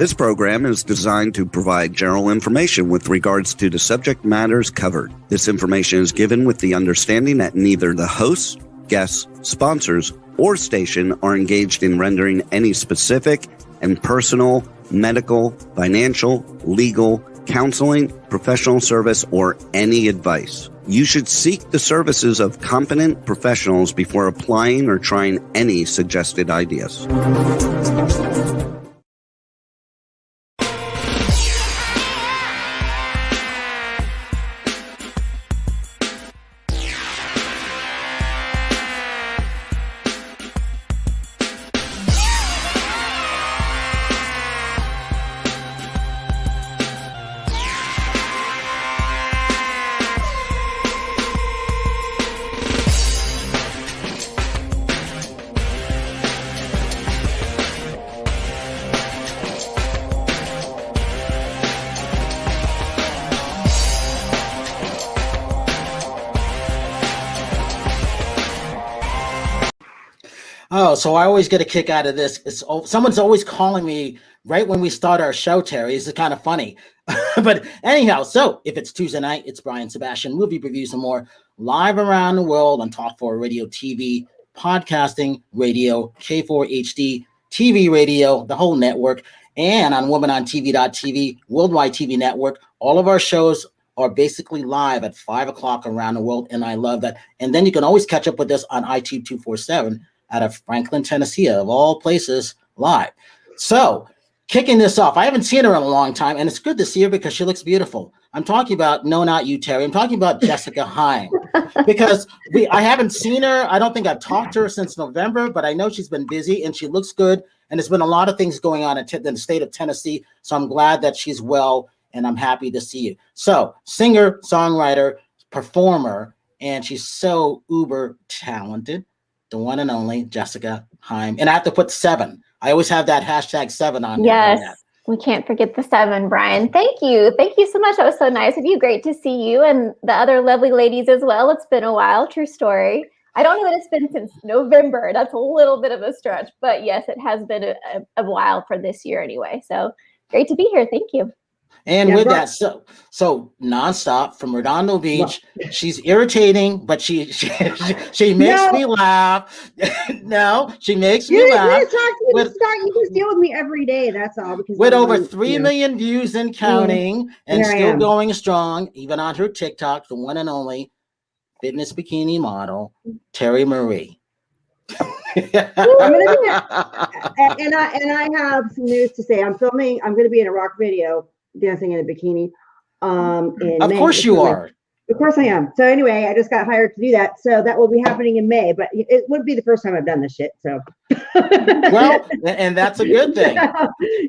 This program is designed to provide general information with regards to the subject matters covered. This information is given with the understanding that neither the hosts, guests, sponsors, or station are engaged in rendering any specific and personal, medical, financial, legal, counseling, professional service, or any advice. You should seek the services of competent professionals before applying or trying any suggested ideas. Oh, so I always get a kick out of this. Someone's always calling me right when we start our show, Terry. It's kind of funny. But anyhow, so if it's Tuesday night, it's Brian Sebastian, movie reviews and more, live around the world on Talk 4 Radio, TV, podcasting, radio, K4HD, TV radio, the whole network, and on womanontv.tv, Worldwide TV Network. All of our shows are basically live at 5 o'clock around the world, and I love that. And then you can always catch up with us on iTunes 247 out of Franklin, Tennessee, of all places, live. So, kicking this off, I haven't seen her in a long time, and it's good to see her because she looks beautiful. I'm talking about, no, not you, Terry. I'm talking about Jessica Hiem, because I haven't seen her. I don't think I've talked to her since November, but I know she's been busy, and she looks good, and there's been a lot of things going on in the state of Tennessee, so I'm glad that she's well, and I'm happy to see you. So, singer, songwriter, performer, and she's so uber talented. The one and only Jessica Hiem. And I have to put 7. I always have that hashtag 7 on. Yes, we can't forget the 7, Brian. Thank you. Thank you so much. That was so nice of you. Great to see you and the other lovely ladies as well. It's been a while. True story. I don't know that it's been since November. That's a little bit of a stretch. But yes, it has been a while for this year anyway. So great to be here. Thank you. And with that, so nonstop from Redondo Beach, she's irritating, but she makes me laugh. No, she makes me laugh. You just deal with me every day. That's all. Because with over 3 million views and counting, and still going strong, even on her TikTok, the one and only fitness bikini model, Terri Marie. And I have some news to say. I'm going to be in a rock video, dancing in a bikini. Of course you are. Of course I am. So anyway, I just got hired to do that. So that will be happening in May, but it would be the first time I've done this shit. So well, and that's a good thing.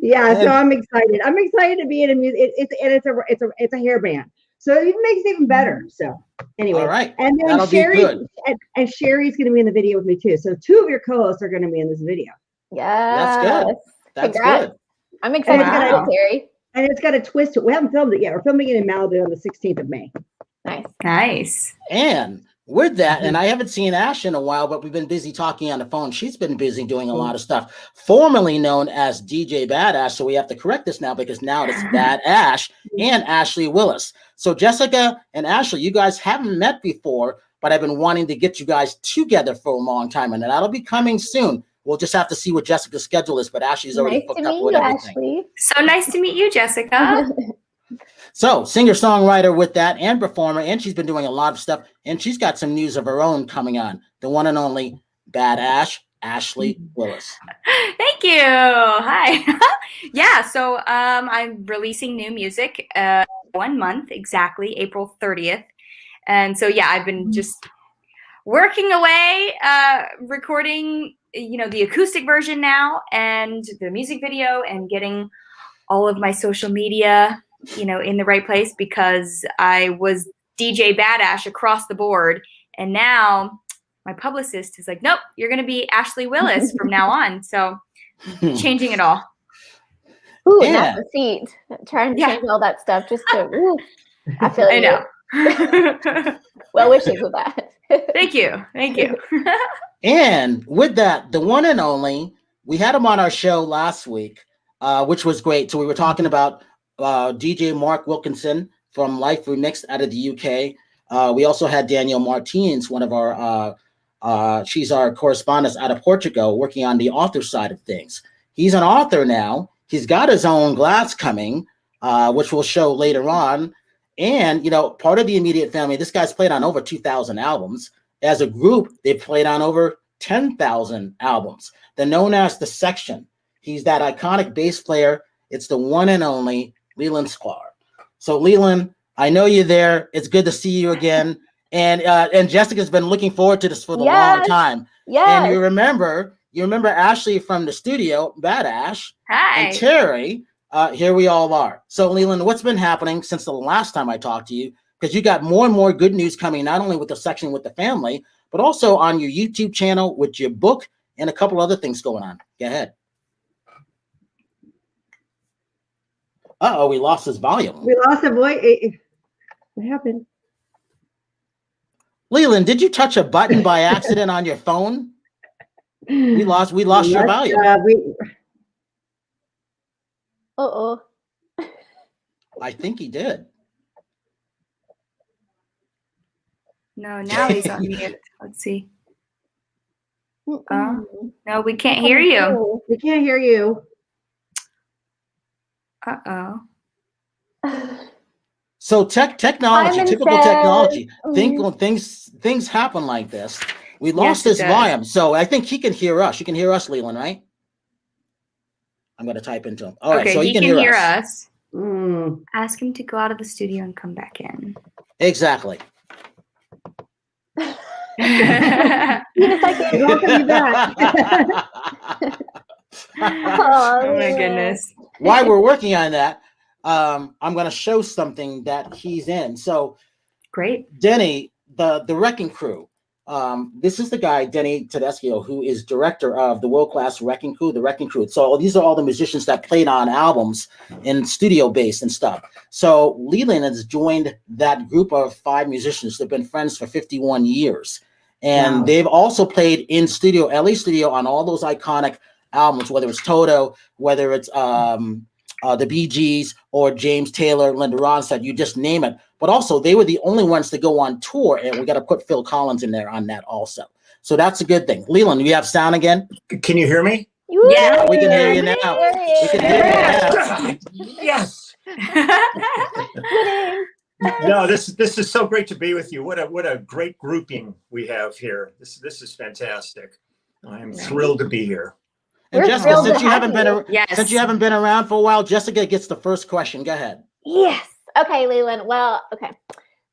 Yeah. So I'm excited. I'm excited to be in a music. It's a hairband. So it makes it even better. So anyway, all right. And then and Sherry's going to be in the video with me too. So 2 of your co-hosts are going to be in this video. Yeah, that's good. That's Congrats. Good. I'm excited about it, Terry. And it's got a twist. We haven't filmed it yet. We're filming it in Malibu on the 16th of May. Nice. And with that, and I haven't seen Ash in a while, but we've been busy talking on the phone. She's been busy doing a lot of stuff, formerly known as DJ Badass. So we have to correct this now because now it's Bad Ash and Ashley Willis. So Jessica and Ashley, you guys haven't met before, but I've been wanting to get you guys together for a long time, and that'll be coming soon. We'll just have to see what Jessica's schedule is, but Ashley's already booked up with everything. Ashley. So nice to meet you, Jessica. So singer-songwriter with that and performer, and she's been doing a lot of stuff, and she's got some news of her own coming on. The one and only Bad Ash, Ashley Willis. Thank you. Hi. Yeah, so I'm releasing new music 1 month, exactly, April 30th. And so, yeah, I've been just working away, recording the acoustic version now and the music video and getting all of my social media, in the right place because I was DJ Badass across the board. And now my publicist is like, nope, you're going to be Ashley Willis from now on. So changing it all. Ooh, not the seat. Trying to change all that stuff just to, I feel like I know. Well wishes with that. Thank you. And with that, the one and only, we had him on our show last week. which was great. So we were talking about DJ Mark Wilkinson from Life Remixed out of the UK. We also had Danielle Martins, one of our, she's our correspondent out of Portugal, working on the author side of things. He's an author now. He's got his own glass coming, which we'll show later on. And, you know, part of the immediate family, this guy's played on over 2,000 albums. As a group, they've played on over 10,000 albums. They're known as The Section. He's that iconic bass player. It's the one and only Leland Sklar. So, Leland, I know you're there. It's good to see you again. And Jessica's been looking forward to this for the long time. Yes. And you remember Ashley from the studio, Bad Ash. Hi. And Terri. Here we all are. So, Leland, what's been happening since the last time I talked to you? Because you got more and more good news coming, not only with The Section with the family, but also on your YouTube channel with your book and a couple other things going on. Go ahead. Uh-oh, we lost his volume. We lost a voice. What happened? Leland, did you touch a button by accident on your phone? We lost your volume. Uh-oh. I think he did. No, now he's on mute. Let's see. No, we can't hear you. We can't hear you. Uh-oh. So technology, typical technology. Things happen like this. We lost his volume, so I think he can hear us. You can hear us, Leland, right? I'm going to type into him. All right, so he can hear us. Ask him to go out of the studio and come back in. Exactly. Welcome you back. Oh my goodness. While we're working on that, I'm going to show something that he's in. So, great. Denny, the Wrecking Crew. This is the guy, Denny Tedesco, who is director of the world-class Wrecking Crew, the Wrecking Crew. So these are all the musicians that played on albums and studio bass and stuff. So Leland has joined that group of 5 musicians that have been friends for 51 years. And they've also played in studio, LA studio, on all those iconic albums, whether it's Toto, whether it's the Bee Gees or James Taylor, Linda Ronstadt, you just name it. But also, they were the only ones to go on tour, and we got to put Phil Collins in there on that also. So that's a good thing. Leland, do you have sound again? Can you hear me? Yeah, we can hear you now. We can hear you now. Yes. No, this is so great to be with you. What a great grouping we have here. This is fantastic. I am thrilled to be here. And Jessica, since you haven't been around for a while, Jessica gets the first question. Go ahead. Yes. Okay, Leland. Well, okay.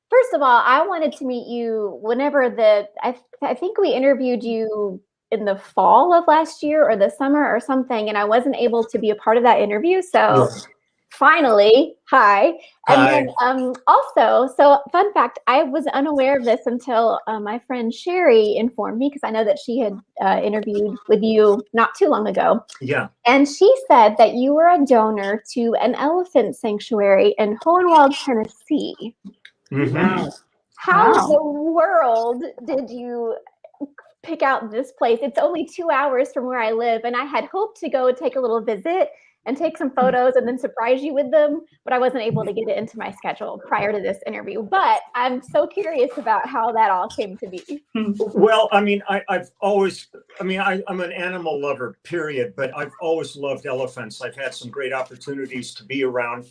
First of all, I wanted to meet you whenever I think we interviewed you in the fall of last year or the summer or something, and I wasn't able to be a part of that interview. So finally, hi. And then also, so fun fact, I was unaware of this until my friend Sherry informed me, because I know that she had interviewed with you not too long ago. Yeah. And she said that you were a donor to an elephant sanctuary in Hohenwald, Tennessee. Mm-hmm. How in the world did you pick out this place? It's only 2 hours from where I live, and I had hoped to go take a little visit and take some photos and then surprise you with them, but I wasn't able to get it into my schedule prior to this interview. But I'm so curious about how that all came to be. Well, I mean, I'm an animal lover, period, but I've always loved elephants. I've had some great opportunities to be around,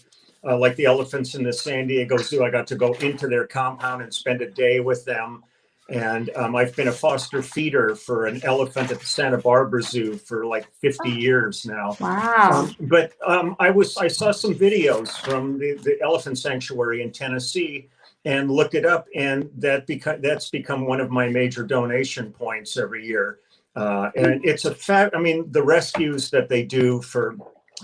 like the elephants in the San Diego Zoo. I got to go into their compound and spend a day with them. And I've been a foster feeder for an elephant at the Santa Barbara Zoo for like 50 years now. Wow. But I saw some videos from the elephant sanctuary in Tennessee and looked it up, and that's become one of my major donation points every year. And it's a fact. I mean, the rescues that they do for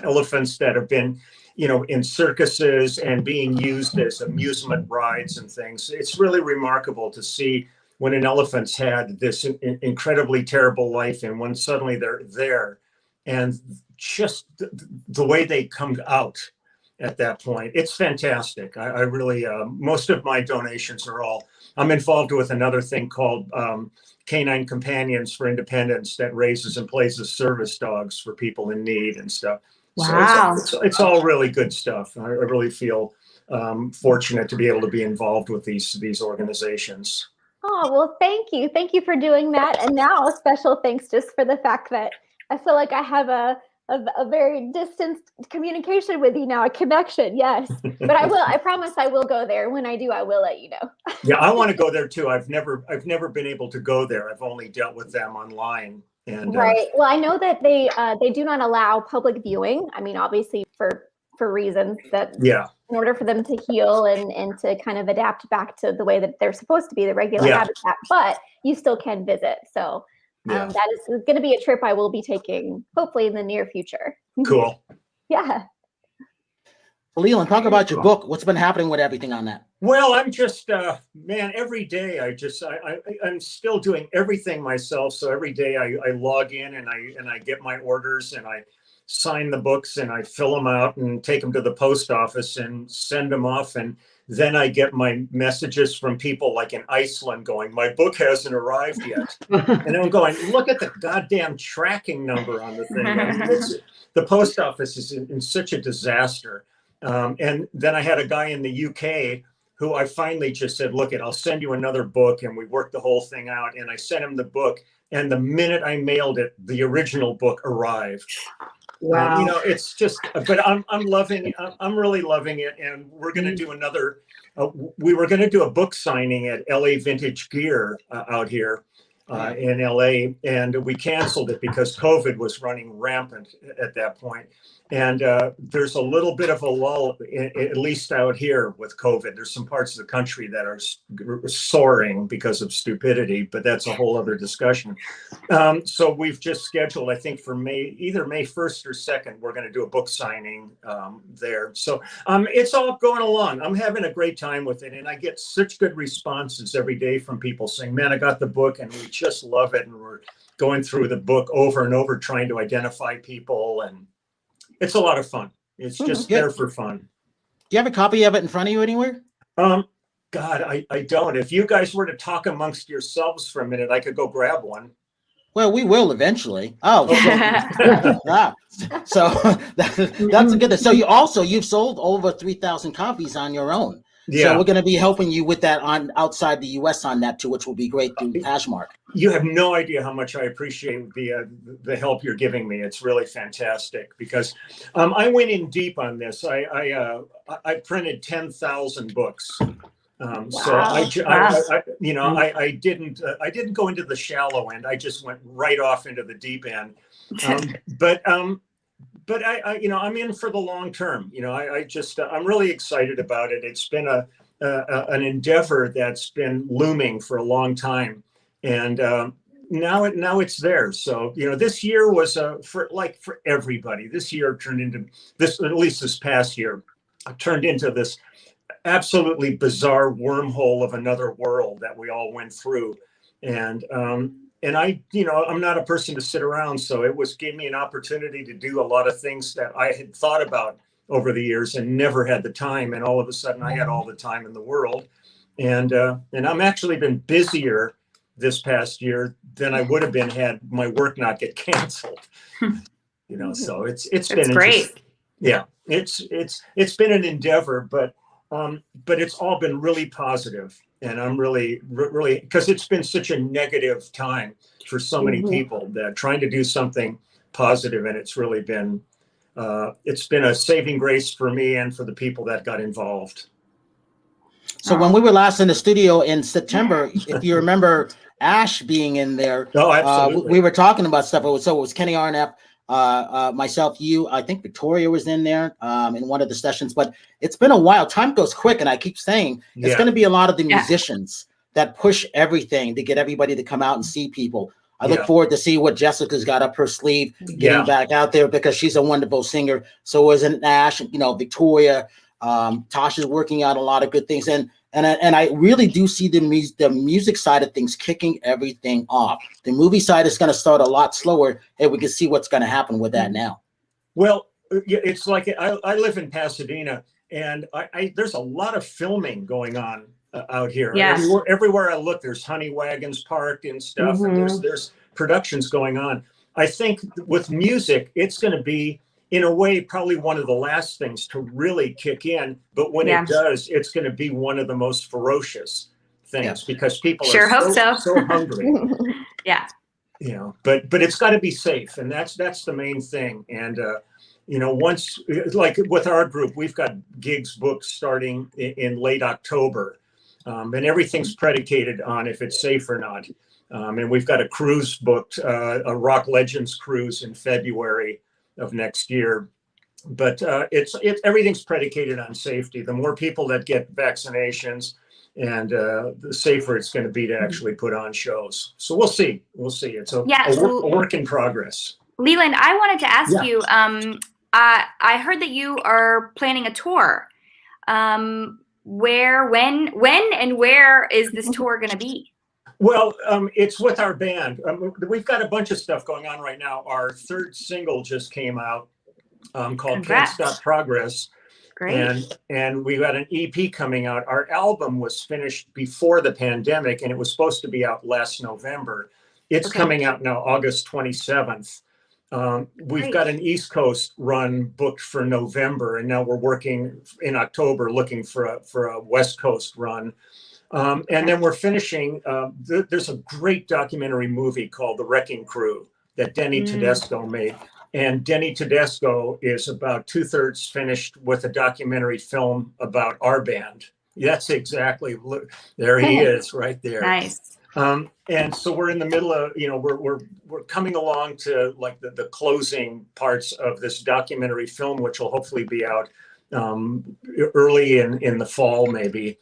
elephants that have been, in circuses and being used as amusement rides and things. It's really remarkable to see when an elephant's had this incredibly terrible life, and when suddenly they're there, and just the way they come out at that point, it's fantastic. I really, most of my donations I'm involved with another thing called Canine Companions for Independence that raises and plays as service dogs for people in need and stuff. Wow. So it's all really good stuff. I really feel fortunate to be able to be involved with these organizations. Oh, well, thank you. Thank you for doing that. And now a special thanks just for the fact that I feel like I have a very distant communication with you now, a connection. Yes. But I promise I will go there. When I do, I will let you know. Yeah, I want to go there too. I've never been able to go there. I've only dealt with them online. And right. Well, I know that they do not allow public viewing. I mean, obviously for reasons that in order for them to heal and to kind of adapt back to the way that they're supposed to be, the regular habitat, but you still can visit. So that is going to be a trip I will be taking hopefully in the near future. Cool. Yeah. Leland, talk about your book. What's been happening with everything on that? Well, I'm just, man, every day I'm still doing everything myself. So every day I log in and I get my orders and I sign the books and I fill them out and take them to the post office and send them off. And then I get my messages from people like in Iceland going, my book hasn't arrived yet. And I'm going, look at the goddamn tracking number on the thing. I mean, the post office is in such a disaster. And then I had a guy in the UK who I finally just said, look, I'll send you another book. And we worked the whole thing out. And I sent him the book. And the minute I mailed it, the original book arrived. Wow. You know, it's just, but I'm loving it. I'm really loving it. And we're going to do another, we were going to do a book signing at LA Vintage Gear out here in LA. And we canceled it because COVID was running rampant at that point. And there's a little bit of a lull, at least out here with COVID. There's some parts of the country that are soaring because of stupidity, but that's a whole other discussion. So we've just scheduled, I think for either May 1st or 2nd, we're going to do a book signing there. So it's all going along. I'm having a great time with it. And I get such good responses every day from people saying, man, I got the book and we just love it. And we're going through the book over and over, trying to identify people, and it's a lot of fun. It's just there for fun. Do you have a copy of it in front of you anywhere? God, I don't. If you guys were to talk amongst yourselves for a minute, I could go grab one. Well, we will eventually. Oh, so that's a good thing. So you've sold over 3,000 copies on your own. Yeah. So we're going to be helping you with that on outside the U.S. on that too, which will be great through Poshmark. You have no idea how much I appreciate the help you're giving me. It's really fantastic because I went in deep on this. I printed 10,000 books. So I didn't go into the shallow end. I just went right off into the deep end. But I'm in for the long term. I'm really excited about it. It's been an endeavor that's been looming for a long time, and now it's there. So this year was for everybody. This year turned into this, at least this past year, turned into this absolutely bizarre wormhole of another world that we all went through, and I'm not a person to sit around. So it gave me an opportunity to do a lot of things that I had thought about over the years and never had the time. And all of a sudden I had all the time in the world. And I'm actually been busier this past year than I would have been had my work not get canceled. So it's been great. Yeah, it's been an endeavor, but it's all been really positive. And I'm really, because it's been such a negative time for so many people that trying to do something positive, and it's really been, it's been a saving grace for me and for the people that got involved. So when we were last in the studio in September, if you remember Ash being in there, we were talking about stuff. So it was Kenny Arnett, myself, you, I think Victoria was in there in one of the sessions, but it's been a while. Time goes quick. And I keep saying it's going to be a lot of the musicians that push everything to get everybody to come out and see people. I look forward to see what Jessica's got up her sleeve, getting back out there because she's a wonderful singer. So isn't Ash, Victoria, Tasha's working out a lot of good things. And I really do see the music side of things kicking everything off. The movie side is going to start a lot slower, and we can see what's going to happen with that now. Well, it's like I live in Pasadena, and there's a lot of filming going on out here. Yes. Everywhere I look, there's honey wagons parked and stuff, and there's productions going on. I think with music, it's going to be in a way, probably one of the last things to really kick in. But when it does, it's going to be one of the most ferocious things because people are so hungry. Yeah. You know, but it's got to be safe, and that's the main thing. And you know, once, like with our group, we've got gigs booked starting in late October, and everything's predicated on if it's safe or not. And we've got a cruise booked, a Rock Legends cruise in February of next year. But it's everything's predicated on safety. The more people that get vaccinations, and the safer it's going to be to actually put on shows. So we'll see. It's a work in progress. Leland, I wanted to ask you, I heard that you are planning a tour. Where, when, and where is this tour going to be? Well, it's with our band. We've got a bunch of stuff going on right now. Our third single just came out called Can't Stop Progress. Great. And we got an EP coming out. Our album was finished before the pandemic, and it was supposed to be out last November. It's coming out now, August 27th. We've got an East Coast run booked for November, and now we're working in October looking for a West Coast run. And then we're finishing. There's a great documentary movie called The Wrecking Crew that Denny Tedesco made. And Denny Tedesco is about 2/3 finished with a documentary film about our band. That's exactly, there he is right there. Nice. And so we're in the middle of, you know, we're coming along to like the closing parts of this documentary film, which will hopefully be out early in the fall, maybe.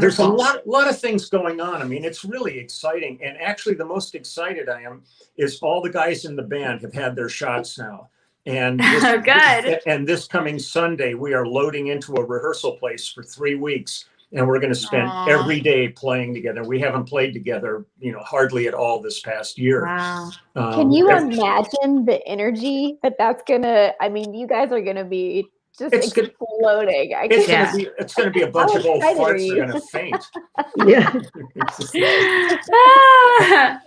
There's a lot of things going on. I mean, it's really exciting. And actually, the most excited I am is all the guys in the band have had their shots now. And this coming Sunday, we are loading into a rehearsal place for 3 weeks. And we're going to spend every day playing together. We haven't played together, you know, hardly at all this past year. Wow. Can you imagine the energy that's going to, I mean, you guys are going to be just exploding. It's going to be a bunch of old farts that are going to faint.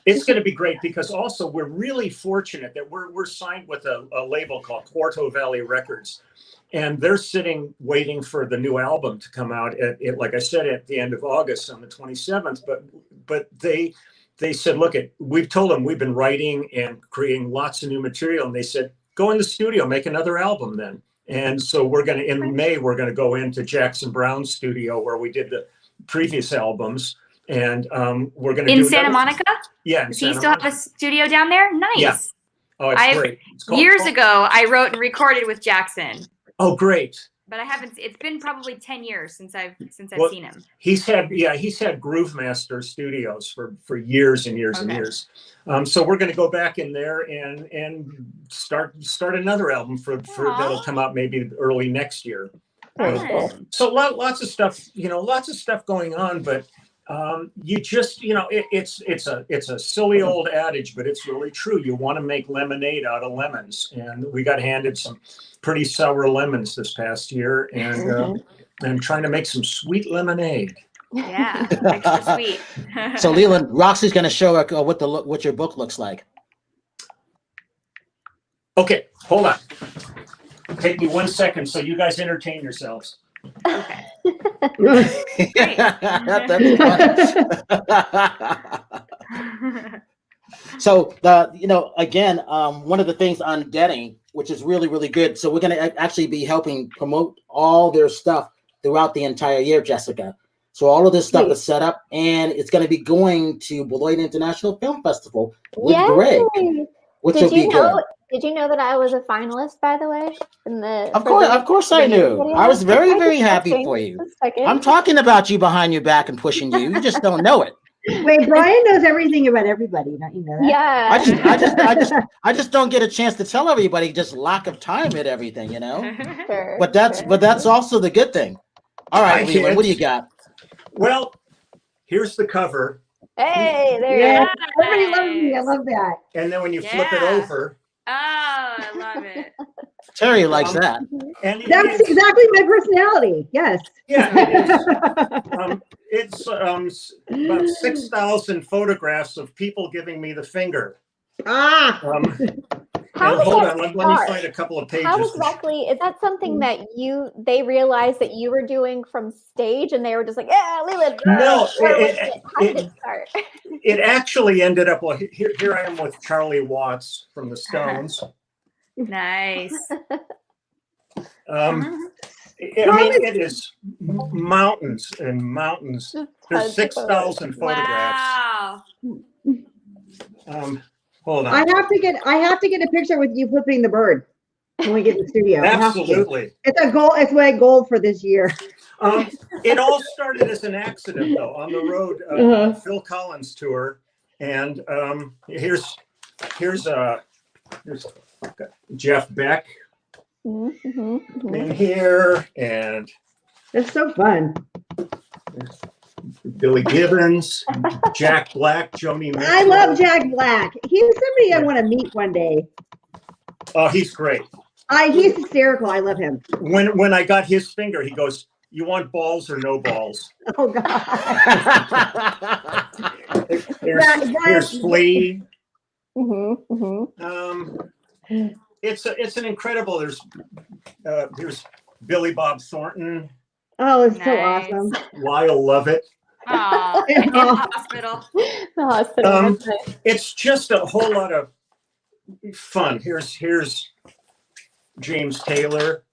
It's going to be great because also we're really fortunate that we're signed with a label called Quarto Valley Records. And they're sitting waiting for the new album to come out like I said, at the end of August on the 27th. But they said, look, we've told them we've been writing and creating lots of new material. And they said, go in the studio, make another album then. And so in May, we're going to go into Jackson Browne's studio where we did the previous albums. And we're going to in Santa Monica? Yeah. Does he still have a studio down there? Nice. Yeah. Oh, it's great. Years ago, I wrote and recorded with Jackson. Oh, great. But I haven't, it's been probably 10 years since I've seen him. He's had Groove Master Studios for years and years and years. So we're going to go back in there and start another album for that'll come out maybe early next year. So lots of stuff going on, but you just, you know, it's a silly old adage, but it's really true. You want to make lemonade out of lemons, and we got handed some pretty sour lemons this past year, and I'm trying to make some sweet lemonade. Yeah, extra sweet. So Leland, Roxy's going to show what your book looks like. Okay, hold on. Take me 1 second so you guys entertain yourselves. Okay. That's fun. So again, one of the things on Denny, which is really, really good. So we're going to actually be helping promote all their stuff throughout the entire year, Jessica. So all of this stuff is set up, and it's going to be going to Beloit International Film Festival with Greg, which will be good. Did you know that I was a finalist, by the way? Of course I knew. I was very, very happy for you. I'm talking about you behind your back and pushing you. You just don't know it. Wait, Brian knows everything about everybody. Don't you know that? Yeah. I just don't get a chance to tell everybody. Just lack of time at everything, you know. Sure, but that's also the good thing. All right, Leland, what do you got? Well, here's the cover. Hey, there you go. Everybody loves me. I love that. And then when you flip it over. Oh, I love it. Terry likes that. And that's exactly my personality. Yes. Yeah, it's about 6,000 photographs of people giving me the finger. How and hold on, let me find a couple of pages. How exactly is that something that they realized that you were doing from stage, and they were just like, yeah, Leland? No, how did it start? It actually ended up. Well, here I am with Charlie Watts from the Stones. Nice. I mean, it is mountains and mountains. There's 6,000 photographs. Wow. Hold on. I have to get a picture with you flipping the bird when we get in the studio. Absolutely. It's a goal. It's my goal for this year. It all started as an accident, though, on the road, Phil Collins tour, and here's Jeff Beck in here, and it's so fun. Billy Gibbons, Jack Black, Joni Mitchell. I love Jack Black. He's somebody I want to meet one day. Oh, he's great. He's hysterical. I love him. When I got his finger, he goes, "You want balls or no balls?" Oh God. Here's Flea. Mm-hmm. It's an incredible. There's Billy Bob Thornton. Oh, it's so awesome. Lyle Lovett. Oh, in the hospital. The hospital. It's just a whole lot of fun. Here's James Taylor.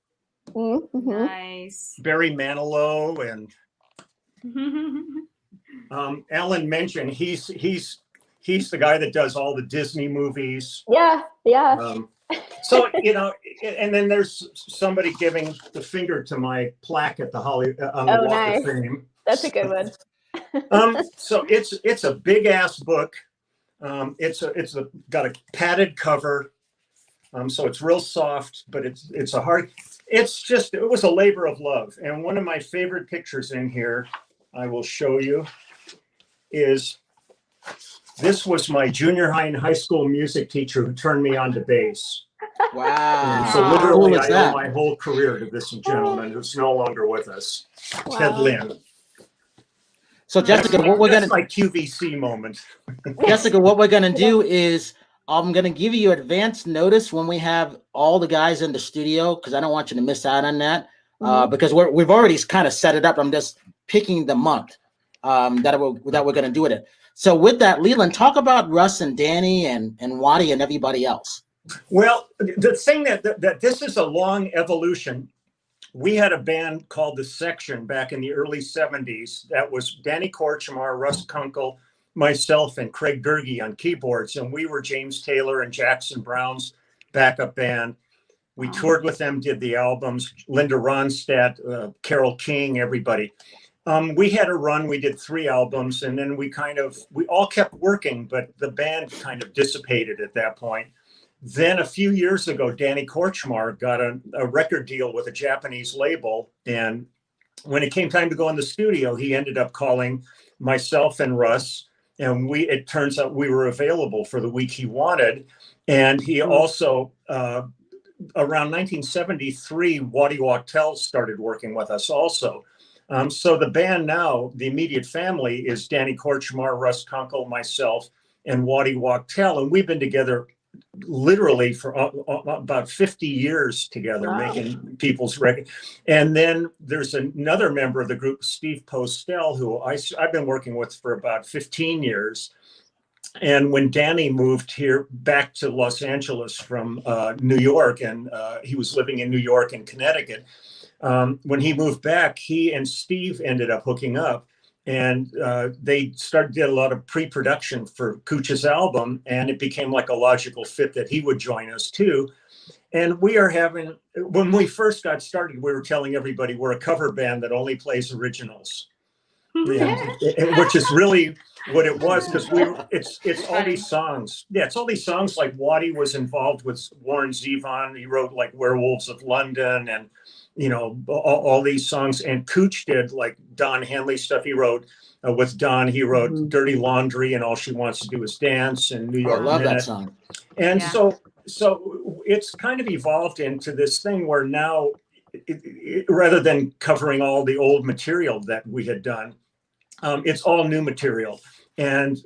Nice. Barry Manilow and Alan mentioned he's the guy that does all the Disney movies. Yeah. So and then there's somebody giving the finger to my plaque at the on the Walk of Fame. That's a good one. So it's a big ass book. It's got a padded cover. So it's real soft, but it's a hard. It was a labor of love. And one of my favorite pictures in here, I will show you, this was my junior high and high school music teacher who turned me on to bass. Wow. So literally, I owe my whole career to this gentleman who's no longer with us, Ted Lynn. So Jessica, what we're gonna like QVC moment. Jessica, what we're gonna do is I'm gonna give you advance notice when we have all the guys in the studio, because I don't want you to miss out on that. Because we've already kind of set it up. I'm just picking the month that we're gonna do it. So with that, Leland, talk about Russ and Danny and Waddy and everybody else. Well, the thing that this is a long evolution. We had a band called The Section back in the early 70s. That was Danny Korchmar, Russ Kunkel, myself, and Craig Durgee on keyboards. And we were James Taylor and Jackson Browne's backup band. We toured with them, did the albums, Linda Ronstadt, Carole King, everybody. We had a run, we did 3 albums, and then we all kept working, but the band kind of dissipated at that point. Then a few years ago, Danny Korchmar got a record deal with a Japanese label. And when it came time to go in the studio, he ended up calling myself and Russ. And it turns out we were available for the week he wanted. And he also, around 1973, Waddy Wachtel started working with us also. So the band now, the immediate family, is Danny Korchmar, Russ Kunkel, myself, and Waddy Wachtel. And we've been together literally for about 50 years together, making people's records. And then there's another member of the group, Steve Postel, who I've been working with for about 15 years. And when Danny moved here back to Los Angeles from New York, and he was living in New York and Connecticut, when he moved back, he and Steve ended up hooking up. And they did a lot of pre-production for Cooch's album, and it became like a logical fit that he would join us too. And when we first got started, we were telling everybody we're a cover band that only plays originals, which is really what it was, because it's all these songs. Yeah, it's all these songs. Like Waddy was involved with Warren Zevon. He wrote like Werewolves of London and all these songs. And Cooch did like Don Henley stuff. He wrote with Don. He wrote Dirty Laundry and All She Wants to Do Is Dance and New York. I love that song. And so it's kind of evolved into this thing where now, rather than covering all the old material that we had done, it's all new material. And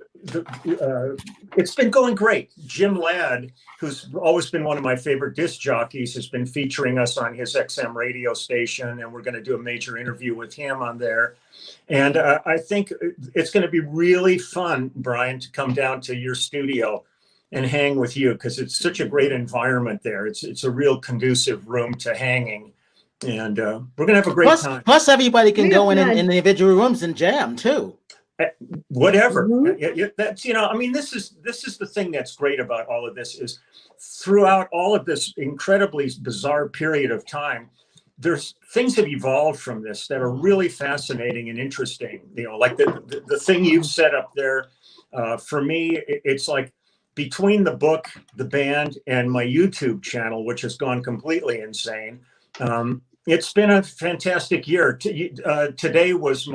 it's been going great. Jim Ladd, who's always been one of my favorite disc jockeys, has been featuring us on his XM radio station, and we're going to do a major interview with him on there. And I think it's going to be really fun, Brian, to come down to your studio and hang with you, because it's such a great environment there. It's a real conducive room to hanging. And we're going to have a great time. Plus, everybody can go in the individual rooms and jam, too. Whatever. That's, I mean, this is the thing that's great about all of this is throughout all of this incredibly bizarre period of time, there's things have evolved from this that are really fascinating and interesting. Like the thing you've set up there. For me, it's like between the book, the band, and my YouTube channel, which has gone completely insane. It's been a fantastic year. Today was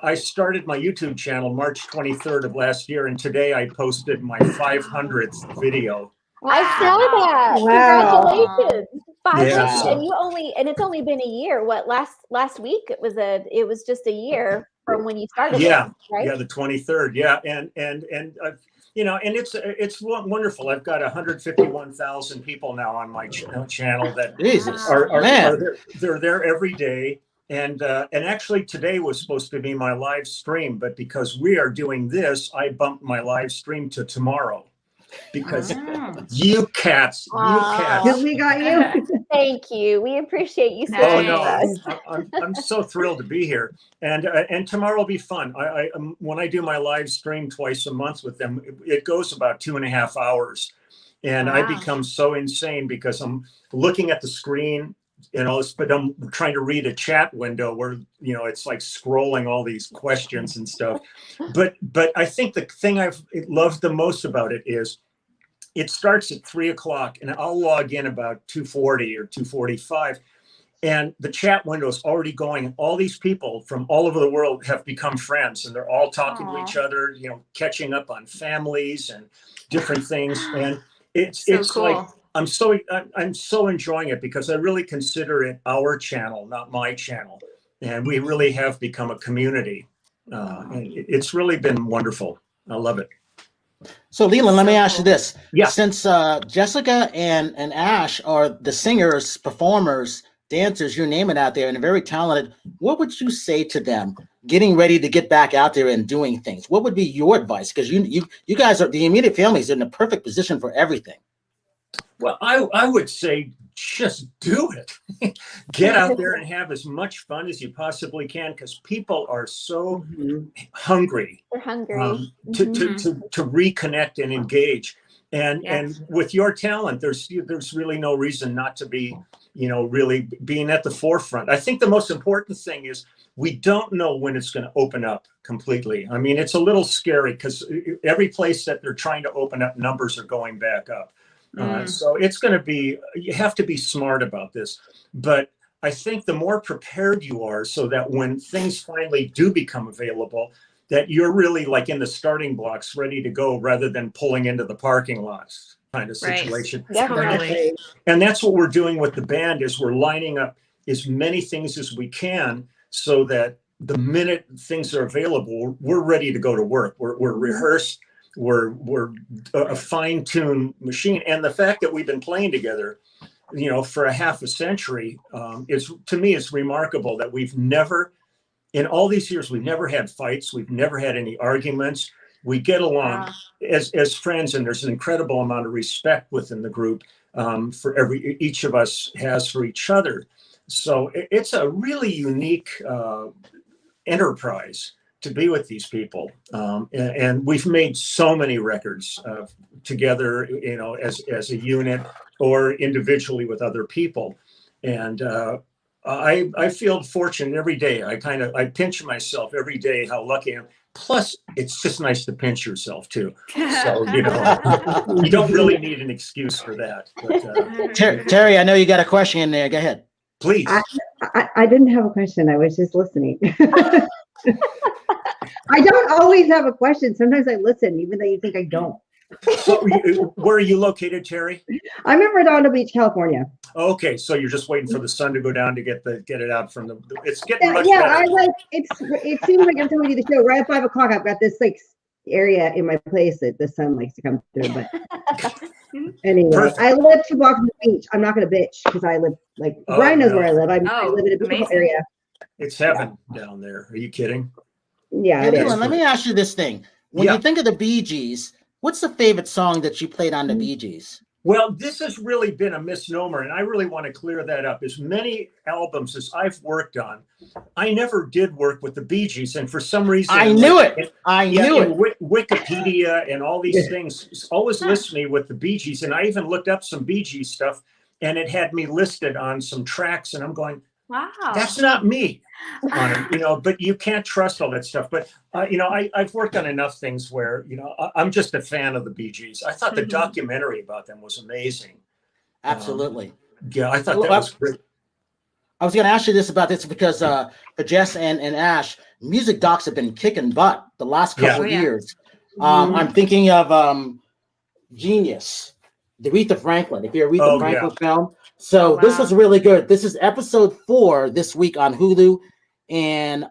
I started my YouTube channel March 23rd of last year, and today I posted my 500th video. I saw that. Wow. Congratulations. 500. Yeah, And it's only been a year. What, last week it was just a year from when you started. Yeah. Right? Yeah, the 23rd. Yeah. And and it's wonderful. I've got 151,000 people now on my channel that they're there every day. And actually today was supposed to be my live stream, but because we are doing this, I bumped my live stream to tomorrow because you cats. We got you. Thank you. We appreciate you. I'm so thrilled to be here, and tomorrow will be fun. I when I do my live stream twice a month with them, it goes about 2.5 hours, and I become so insane because I'm looking at the screen. But I'm trying to read a chat window where, it's like scrolling all these questions and stuff. But I think the thing I've loved the most about it is it starts at 3:00 and I'll log in about 2:40 or 2:45. And the chat window is already going. All these people from all over the world have become friends, and they're all talking to each other, catching up on families and different things. And it's cool. Like, I'm so enjoying it because I really consider it our channel, not my channel. And we really have become a community. And it's really been wonderful. I love it. So Leland, let me ask you this. Yeah. Since Jessica and Ash are the singers, performers, dancers, you name it out there, and very talented, what would you say to them getting ready to get back out there and doing things? What would be your advice? Because you guys are, the immediate families, in the perfect position for everything. Well, I would say just do it. Get out there and have as much fun as you possibly can, because people are so hungry. They're hungry to reconnect and engage. And with your talent, there's really no reason not to be, really being at the forefront. I think the most important thing is we don't know when it's going to open up completely. I mean, it's a little scary because every place that they're trying to open up, numbers are going back up. So it's going to be, you have to be smart about this. But I think the more prepared you are, so that when things finally do become available, that you're really like in the starting blocks, ready to go, rather than pulling into the parking lots kind of situation. Right. Definitely. And that's what we're doing with the band, is we're lining up as many things as we can so that the minute things are available, we're ready to go to work. We're rehearsed. We're a fine-tuned machine. And the fact that we've been playing together, for a half a century, is, to me, it's remarkable that we've never, in all these years, we've never had fights. We've never had any arguments. We get along as friends, and there's an incredible amount of respect within the group for each of us has for each other. So it's a really unique enterprise to be with these people. And we've made so many records together, as a unit or individually with other people. And I feel fortunate every day. I pinch myself every day how lucky I am. Plus, it's just nice to pinch yourself too. So, you don't really need an excuse for that. But, Terri, I know you got a question in there. Go ahead. Please. I didn't have a question. I was just listening. I don't always have a question. Sometimes I listen, even though you think I don't. Where are you located, Terri? I'm in Redondo Beach, California. Okay, so you're just waiting for the sun to go down to get it out from the. It's getting much better. It it seems like every time we do the show, right at 5 o'clock, I've got this like area in my place that the sun likes to come through. But anyway, I live 2 blocks from the beach. I'm not going to bitch because I live Brian knows where I live. I live in a beautiful area. It's heaven down there. Are you kidding? Yeah. Hey, Leland, let me ask you this thing. When you think of the Bee Gees, what's the favorite song that you played on the Bee Gees? Well, this has really been a misnomer, and I really want to clear that up. As many albums as I've worked on, I never did work with the Bee Gees, and for some reason, I knew it. Wikipedia and all these things always list me with the Bee Gees, and I even looked up some Bee Gees stuff, and it had me listed on some tracks, and I'm going, wow, that's not me on it, but you can't trust all that stuff. But, I've worked on enough things where, I'm just a fan of the Bee Gees. I thought the documentary about them was amazing. Absolutely. I thought that was great. I was going to ask you about this because for Jess and Ash, music docs have been kicking butt the last couple of years. I'm thinking of Genius, the Aretha Franklin. If you're Aretha Franklin film. So this was really good. This is episode 4 this week on Hulu and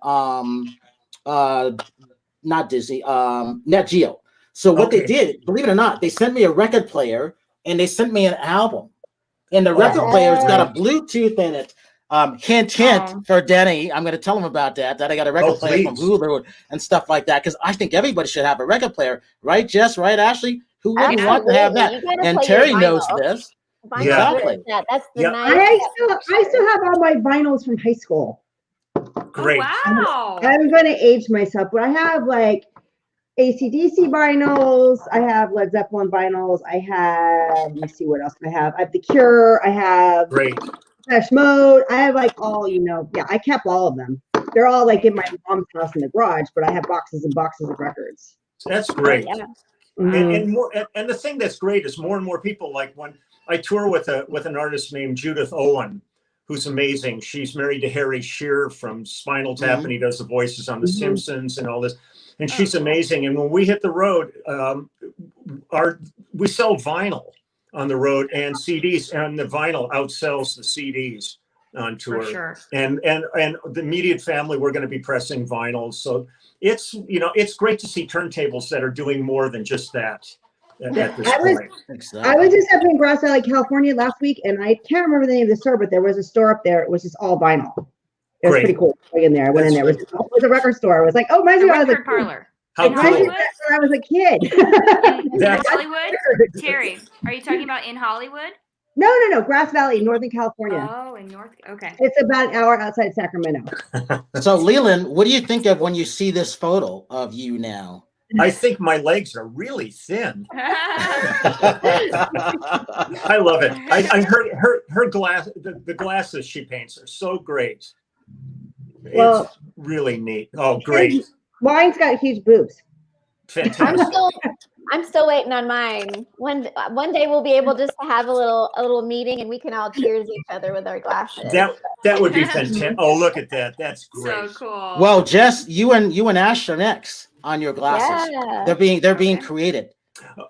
not Disney, Net Geo. So what they did, believe it or not, they sent me a record player and they sent me an album. And the record player's got a Bluetooth in it. Hint for Denny. I'm going to tell him about that I got a record player from Hulu and stuff like that, because I think everybody should have a record player. Right, Jess? Right, Ashley? Who wouldn't want to have that? And Terri knows this. Exactly. That's the nice. I still have all my vinyls from high school. Great. Oh, wow. I'm going to age myself, but I have AC/DC vinyls. I have Led Zeppelin vinyls. I have, let me see what else I have. I have The Cure. I have Smash Mode. I have all, I kept all of them. They're all in my mom's house in the garage, but I have boxes and boxes of records. That's great. And the thing that's great is more and more people, when I tour with an artist named Judith Owen, who's amazing. She's married to Harry Shearer from Spinal Tap, and he does the voices on The Simpsons and all this. And she's amazing. And when we hit the road, we sell vinyl on the road and CDs, and the vinyl outsells the CDs on tour. For sure. And the immediate family, we're going to be pressing vinyls. So it's great to see turntables that are doing more than just that. At this point. I was just up in Grass Valley, California last week, and I can't remember the name of the store, but there was a store up there. It was just all vinyl. It was pretty cool. In there, I went in there. It was a record store. It was like, oh, my God, I was a parlor. How cool. I was a kid. In Hollywood? Terri, are you talking about in Hollywood? No, Grass Valley, Northern California. Oh, in okay. It's about an hour outside Sacramento. So, Leland, what do you think of when you see this photo of you now? I think my legs are really thin. I love it. Her glass, the glasses she paints are so great. It's really neat. Oh, great. Mine's got huge boobs. Fantastic. I'm still waiting on mine. One day we'll be able just to have a little meeting and we can all cheers each other with our glasses. That would be fantastic. Oh, look at that. That's great. So cool. Well, Jess, you and Ash are next on your glasses. Yeah. They're being created.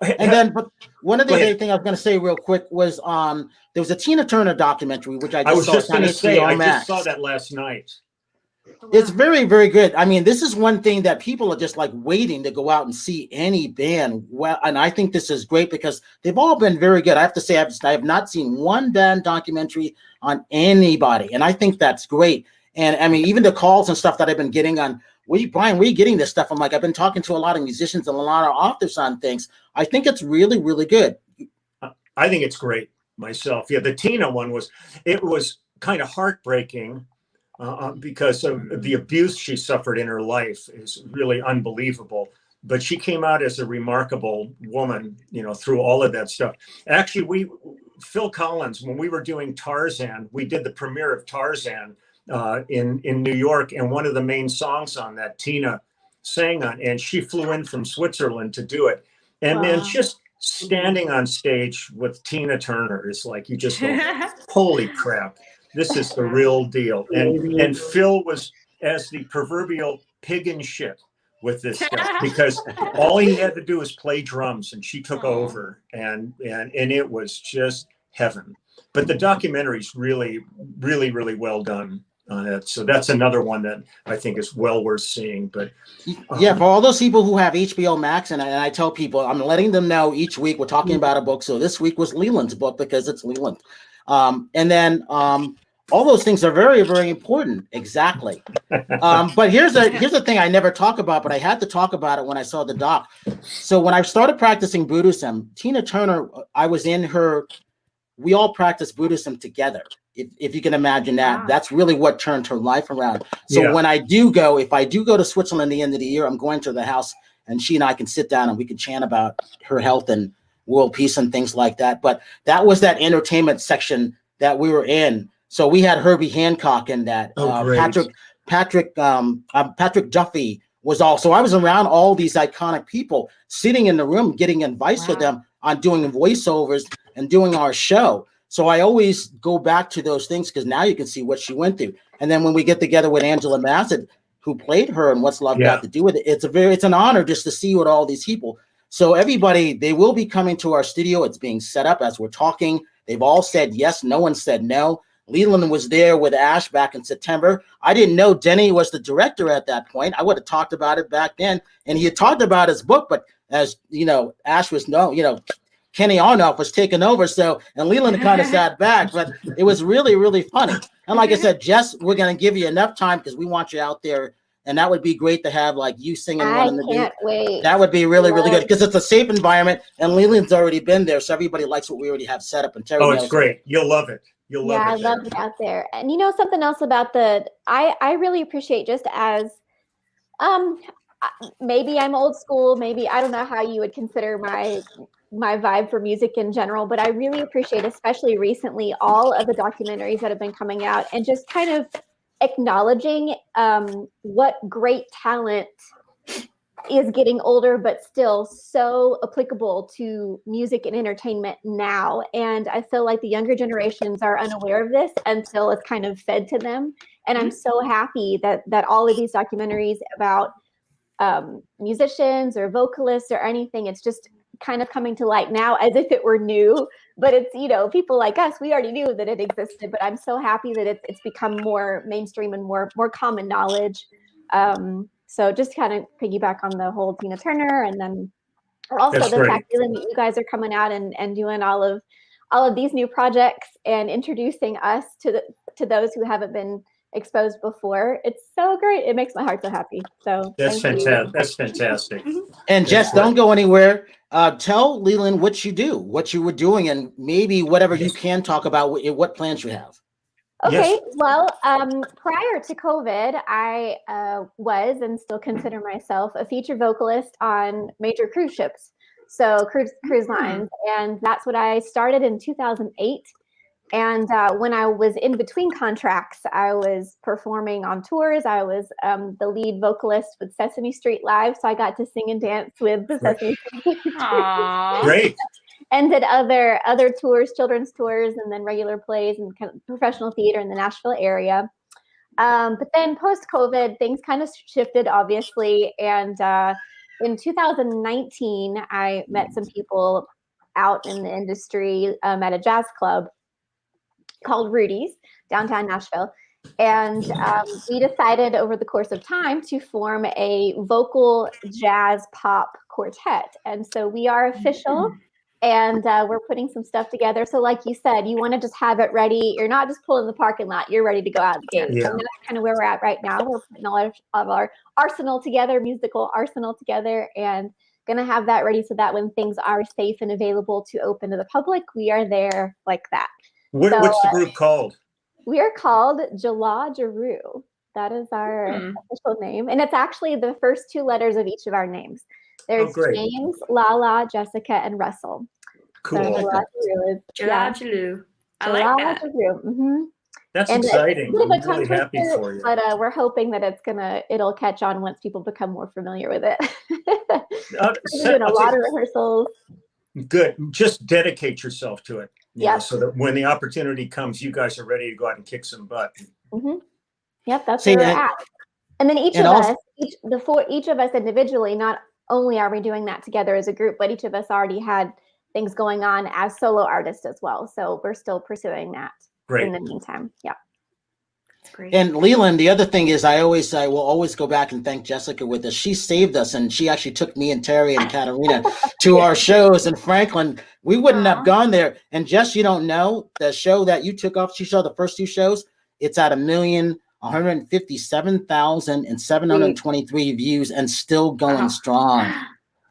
And then, but one of the other thing I was going to say real quick was there was a Tina Turner documentary which I was just going to say. I just saw that last night. It's very, very good. I mean, this is one thing that people are just waiting to go out and see any band. Well, and I think this is great because they've all been very good. I have to say, I have not seen one band documentary on anybody, and I think that's great. And I mean, even the calls and stuff that I've been getting on, Brian, where are you getting this stuff? I'm I've been talking to a lot of musicians and a lot of authors on things. I think it's really, really good. I think it's great myself. Yeah, the Tina one was kind of heartbreaking. Because of the abuse she suffered in her life is really unbelievable. But she came out as a remarkable woman, through all of that stuff. Actually, Phil Collins, when we were doing Tarzan, we did the premiere of Tarzan in New York, and one of the main songs on that Tina sang on, and she flew in from Switzerland to do it. And then just standing on stage with Tina Turner is you just go, holy crap. This is the real deal. And Phil was as the proverbial pig in shit with this stuff because all he had to do was play drums and she took over and it was just heaven. But the documentary's really, really, really well done. on it. So that's another one that I think is well worth seeing. But yeah, for all those people who have HBO Max, and I tell people, I'm letting them know each week we're talking about a book. So this week was Leland's book because it's Leland. And then all those things are very, very important. Exactly. But here's the thing I never talk about, but I had to talk about it when I saw the doc. So when I started practicing Buddhism, Tina Turner, I was in her, we all practice Buddhism together. If you can imagine that, that's really what turned her life around. So when I do go, if I do go to Switzerland at the end of the year, I'm going to the house and she and I can sit down and we can chant about her health and world peace and things like that. But that was that entertainment section that we were in. So we had Herbie Hancock in that. Patrick Duffy was also. I was around all these iconic people, sitting in the room, getting advice with them on doing voiceovers and doing our show. So I always go back to those things because now you can see what she went through. And then when we get together with Angela Bassett, who played her and What's Love Got to Do with It, it's an honor just to see with all these people. So everybody, they will be coming to our studio. It's being set up as we're talking. They've all said yes. No one said no. Leland was there with Ash back in September. I didn't know Denny was the director at that point. I would have talked about it back then. And he had talked about his book, but as you know, Ash was Kenny Arnoff was taking over. So, and Leland kind of sat back, but it was really, really funny. And like I said, Jess, we're going to give you enough time because we want you out there. And that would be great to have like you singing one in the can't wait. That would be really, really good because it's a safe environment and Leland's already been there. So everybody likes what we already have set up. And Terri it's great. You'll love it. You'll love it. I love it out there. And you know, something else about I really appreciate just as, maybe I'm old school, maybe I don't know how you would consider my vibe for music in general, but I really appreciate, especially recently, all of the documentaries that have been coming out and just kind of acknowledging what great talent is getting older, but still so applicable to music and entertainment now. And I feel like the younger generations are unaware of this until it's kind of fed to them. And I'm so happy that all of these documentaries about musicians or vocalists or anything, it's just kind of coming to light now as if it were new, but it's, people like us, we already knew that it existed, but I'm so happy that it's become more mainstream and more common knowledge. So just kind of piggyback on the whole Tina Turner, and then also the fact that you guys are coming out and doing all of these new projects and introducing us to those who haven't been exposed before. It's so great. It makes my heart so happy. So that's fantastic. That's fantastic. And Jess, don't go anywhere. Tell Leland what you do, what you were doing, and maybe whatever you can talk about what plans you have. Okay, well, prior to COVID, I was and still consider myself a featured vocalist on major cruise ships, so cruise lines, and that's what I started in 2008. And when I was in between contracts, I was performing on tours. I was the lead vocalist with Sesame Street Live, so I got to sing and dance with the Sesame Street. Great. And did other tours, children's tours, and then regular plays and kind of professional theater in the Nashville area. But then post-COVID, things kind of shifted, obviously. And in 2019, I met some people out in the industry at a jazz club called Rudy's, downtown Nashville. And we decided over the course of time to form a vocal jazz pop quartet. And so we are official. And we're putting some stuff together. So like you said, you want to just have it ready. You're not just pulling the parking lot. You're ready to go out the gate. Yeah. And that's kind of where we're at right now. We're putting all of our arsenal together, musical arsenal together, and going to have that ready so that when things are safe and available to open to the public, we are there like that. What's the group called? We are called Jala Jaru. That is our official name. And it's actually the first two letters of each of our names. There's James, Lala, Jessica, and Russell. Cool. So Jalajalu. I like that. That's exciting. I'm really happy for you. But we're hoping that it'll catch on once people become more familiar with it. We're doing a lot of rehearsals. Good. Just dedicate yourself to it. Yeah. So that when the opportunity comes, you guys are ready to go out and kick some butt. Yep, that's where we're at. And then each of us individually, not only are we doing that together as a group, but each of us already had things going on as solo artists as well. So we're still pursuing that in the meantime. Yeah. And Leland, the other thing is I will always go back and thank Jessica with this. She saved us, and she actually took me and Terri and Katarina to our shows in Franklin. We wouldn't have gone there. And Jess, you don't know, the show that you took off, she saw the first 2 shows, it's at 1,157,723 views and still going strong.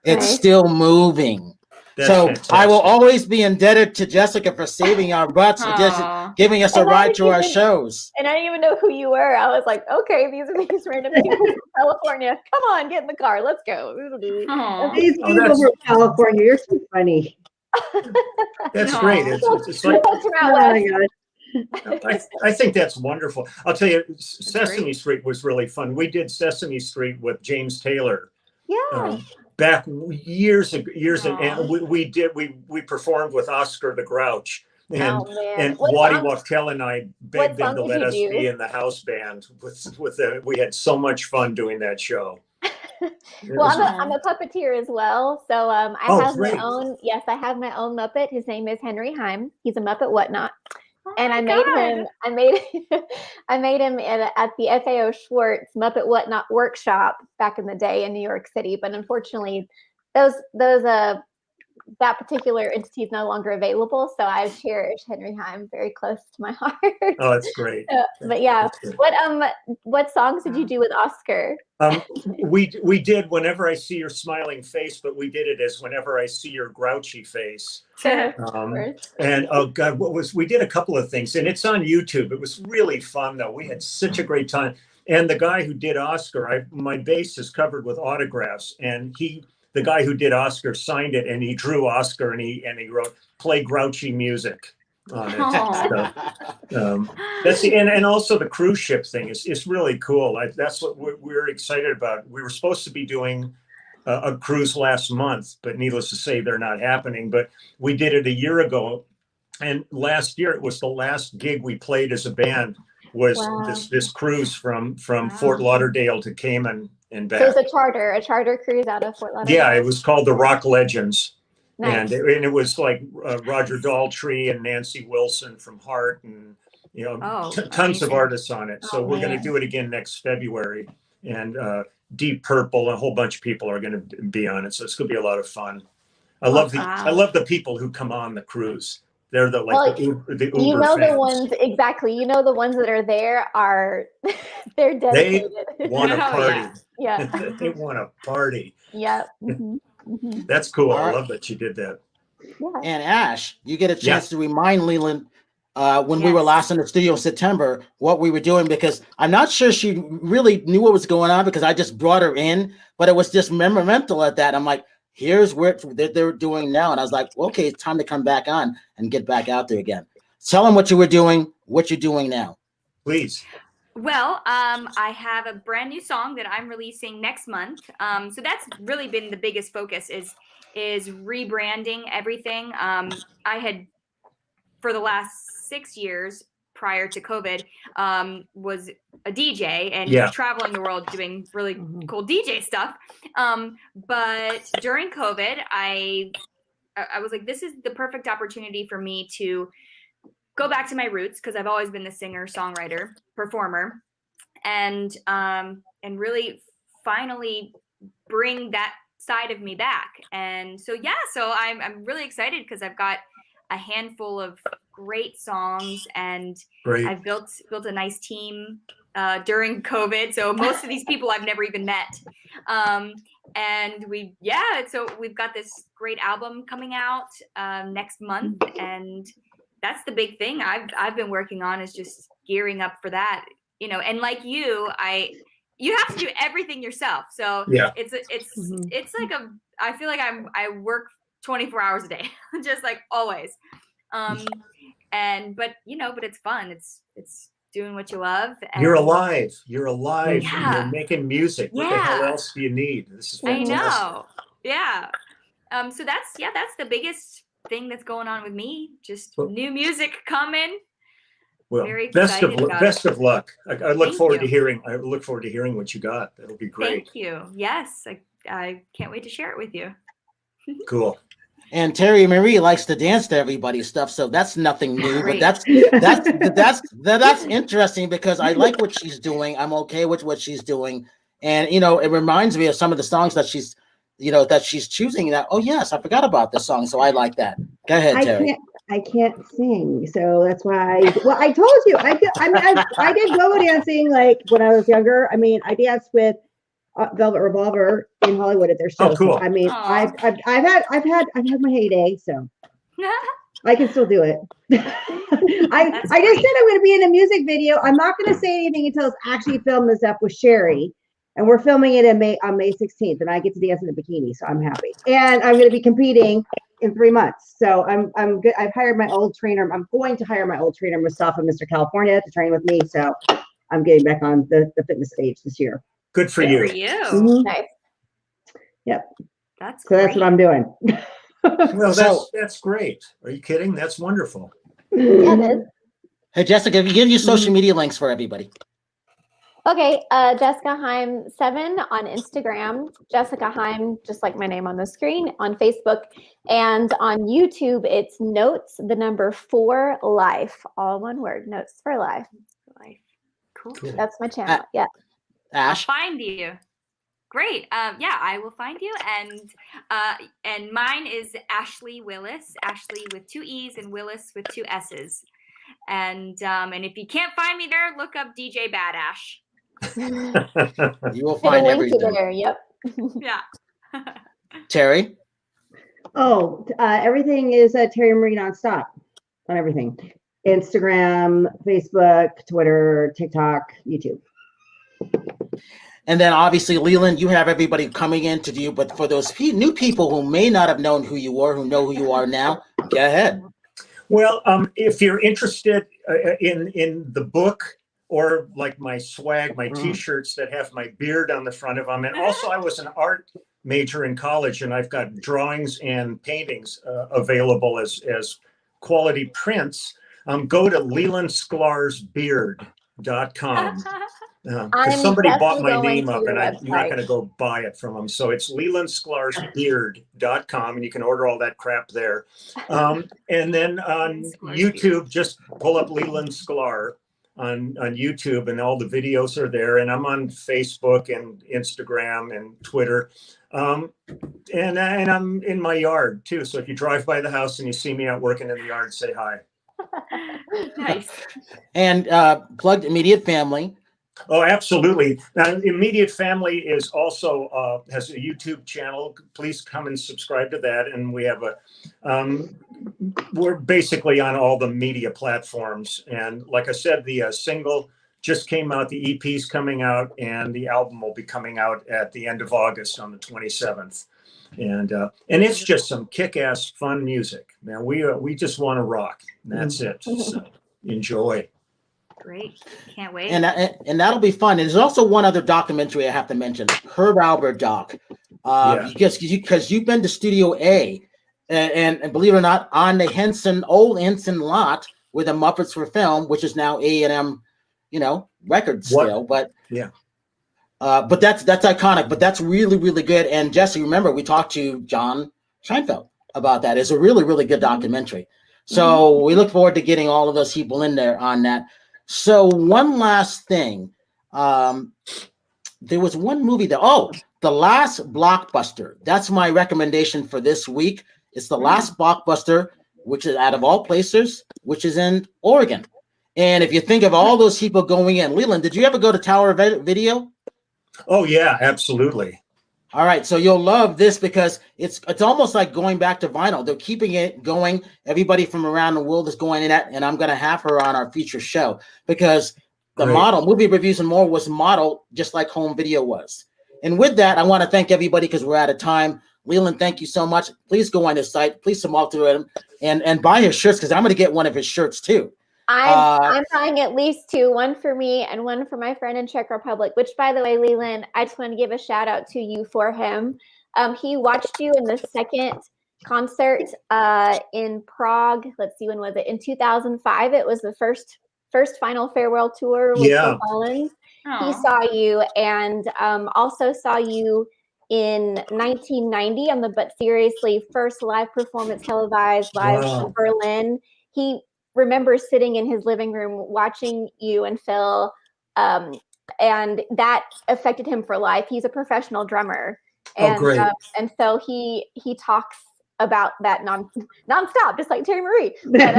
It's still moving. That's fantastic. I will always be indebted to Jessica for saving our butts, for just giving us a ride to our shows. And I didn't even know who you were. I was like, okay, these are these random people from California. Come on, get in the car. Let's go. These people from California, you're so funny. That's great. It's like, oh my God. I think that's wonderful. I'll tell you, Sesame Street was really fun. We did Sesame Street with James Taylor. Yeah. Back years and we performed with Oscar the Grouch and Waddy Wachtel and I begged them to let us be in the house band we had so much fun doing that show. Well, I'm a puppeteer as well, so I have my own. Yes, I have my own Muppet. His name is Henry Hiem. He's a Muppet Whatnot. And I made him at the FAO Schwartz Muppet Whatnot workshop back in the day in New York City. But unfortunately, that particular entity is no longer available. So I cherish Henry Hiem very close to my heart. Oh, that's great. But yeah, what songs did you do with Oscar? We did Whenever I See Your Smiling Face, but we did it as Whenever I See Your Grouchy Face. And oh God, we did a couple of things, and it's on YouTube. It was really fun though. We had such a great time. And the guy who did Oscar, my bass is covered with autographs, and the guy who did Oscar signed it, and he drew Oscar, and he wrote "Play Grouchy Music" on it. That's and also the cruise ship thing is really cool. That's what we're excited about. We were supposed to be doing a cruise last month, but needless to say, they're not happening. But we did it a year ago, and last year it was the last gig we played as a band. Was this cruise from Fort Lauderdale to Cayman and back. So it was a charter cruise out of Fort Lauderdale. Yeah, it was called the Rock Legends. Nice. And it was like Roger Daltrey and Nancy Wilson from Heart, and tons of artists on it. So we're going to do it again next February, and Deep Purple, a whole bunch of people are going to be on it. So it's going to be a lot of fun. I love the people who come on the cruise. They're the Uber fans. The ones exactly. The ones that are there are they're dedicated. They want to party. Yeah. They want to party. Yeah. That's cool. I love that you did that. Yeah. And Ash, you get a chance to remind Leland when we were last in the studio in September what we were doing, because I'm not sure she really knew what was going on because I just brought her in, but it was just memorable at that. I'm like, here's what they're doing now. And I was like, okay, it's time to come back on and get back out there again. Tell them what you were doing, what you're doing now. Please. Well, I have a brand new song that I'm releasing next month. So that's really been the biggest focus is rebranding everything. I had, for the last 6 years prior to COVID, was a DJ and traveling the world doing really cool DJ stuff. But during COVID, I was like, this is the perfect opportunity for me to go back to my roots, because I've always been the singer, songwriter, performer, and really finally bring that side of me back. And so I'm really excited because I've got a handful of great songs, and I've built a nice team during COVID. So most of these people I've never even met. And so we've got this great album coming out next month, and that's the big thing I've been working on, is just gearing up for that, and like you have to do everything yourself. So it's like I feel like I work 24 hours a day, just like always. But it's fun. It's doing what you love. And you're alive. You're Yeah. You're making music. What the hell else do you need? This is fantastic. I know. Yeah. So that's the biggest thing that's going on with me. Just new music coming. Well, very best of luck. I look forward to hearing what you got. That'll be great. Thank you. Yes. I can't wait to share it with you. Cool. And Terri Marie likes to dance to everybody's stuff, so that's nothing new. But that's interesting because I like what she's doing. I'm okay with what she's doing, and it reminds me of some of the songs that she's choosing. That yes, I forgot about this song, so I like that. Go ahead, Terri. I can't sing, so that's why. Well, I told you, I did go dancing like when I was younger. I mean, I danced with Velvet Revolver in Hollywood at their show. Oh, cool. So, I mean, I've had my heyday, so I can still do it. I just said I'm going to be in a music video. I'm not going to say anything until it's actually filmed this up with Sherry, and we're filming it on May 16th, and I get to dance in a bikini, so I'm happy. And I'm going to be competing in 3 months, so I'm good. I've hired my old trainer. I'm going to hire my old trainer, Mustafa, Mr. California, to train with me. So I'm getting back on the fitness stage this year. Good for you. Mm-hmm. Nice. Yep. That's what I'm doing. Well, that's great. Are you kidding? That's wonderful. Yeah, it is. Hey, Jessica, give your social media links for everybody. Okay, Jessica Hiem 7 on Instagram, Jessica Hiem, just like my name on the screen, on Facebook, and on YouTube, it's Notes, the number 4 Life, all one word, Notes for Life. Cool. That's my channel. Yeah. Ash, I'll find you. Great. Yeah, I will find you, and mine is Ashley Willis. Ashley with 2 E's and Willis with 2 S's. And if you can't find me there, look up DJ Badash. You will find everything there. Yep. Yeah. Terri. Oh, everything is Terri Marie nonstop on everything: Instagram, Facebook, Twitter, TikTok, YouTube. And then obviously, Leland, you have everybody coming in to you. But for those new people who may not have known who you were, who know who you are now, go ahead. Well, if you're interested in the book, or like my swag, my T-shirts that have my beard on the front of them. And also I was an art major in college, and I've got drawings and paintings available as quality prints. Go to lelandsklar'sbeard.com. Because somebody bought my name up, and I'm not going to go buy it from them. So it's lelandsklar'sbeard.com, and you can order all that crap there. And then on YouTube, just pull up Leland Sklar on YouTube, and all the videos are there. And I'm on Facebook and Instagram and Twitter. And I'm in my yard too. So if you drive by the house and you see me out working in the yard, say hi. Nice. And plugged Immediate Family. Oh, absolutely. Now, Immediate Family is also has a YouTube channel. Please come and subscribe to that. And we have we're basically on all the media platforms. And like I said, the single just came out, the EP's coming out, and the album will be coming out at the end of August on the 27th. And it's just some kick-ass fun music, man. We just want to rock. And that's it. So enjoy. Great. Can't wait. And that'll be fun. And there's also one other documentary I have to mention, Herb Alpert doc. Because you've been to Studio A, and believe it or not, on the old Henson lot where the Muppets were filmed, which is now A&M, record still. But yeah. But that's iconic. But that's really, really good. And Jesse, remember, we talked to John Scheinfeld about that. It's a really, really good documentary. So we look forward to getting all of those people in there on that. So one last thing, there was one movie The Last Blockbuster. That's my recommendation for this week. It's The Last Blockbuster, which is out of all places, which is in Oregon. And if you think of all those people going in, Leland, did you ever go to Tower Video? Oh yeah, absolutely. All right, so you'll love this because it's almost like going back to vinyl. They're keeping it going. Everybody from around the world is going in that, and I'm going to have her on our future show because the model, Movie Reviews and More, was modeled just like home video was. And with that, I want to thank everybody because we're out of time. Leland, thank you so much. Please go on his site. Please subscribe to him and buy his shirts because I'm going to get one of his shirts too. I'm buying at least 2, one for me and one for my friend in Czech Republic, which, by the way, Leland, I just want to give a shout out to you for him. He watched you in the second concert in Prague. Let's see, when was it? In 2005. It was the first final farewell tour with Phil Collins. He saw you and also saw you in 1990 on the But Seriously first live performance televised live from Berlin. He remembers sitting in his living room watching you and Phil, and that affected him for life. He's a professional drummer, and and so he talks about that nonstop, just like Terri Marie. But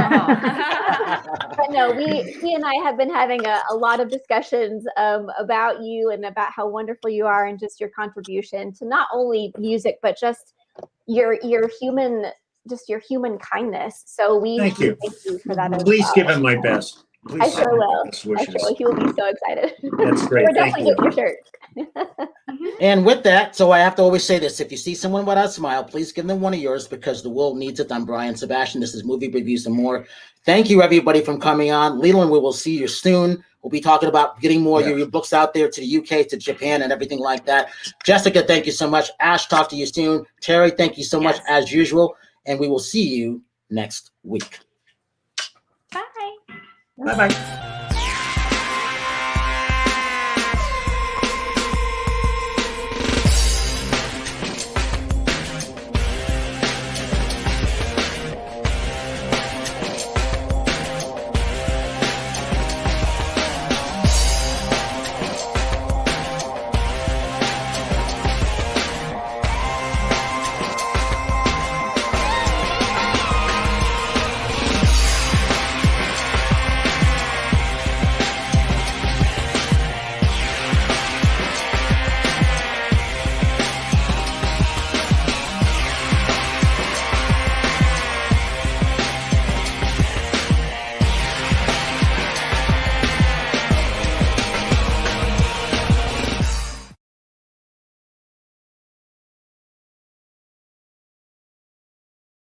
no, he and I have been having a lot of discussions about you and about how wonderful you are, and just your contribution to not only music but just your human kindness. So thank you for that. Please give him my best. Please I sure will. I sure will. He will be so excited. That's great. We're definitely getting your shirt. And with that, so I have to always say this: if you see someone without a smile, please give them one of yours, because the world needs it. I'm Bryan Sebastian. This is Movie Reviews and More. Thank you, everybody, for coming on. Leland, we will see you soon. We'll be talking about getting more of your books out there to the UK, to Japan, and everything like that. Jessica, thank you so much. Ash, talk to you soon. Terri, thank you so much as usual. And we will see you next week. Bye. Bye-bye.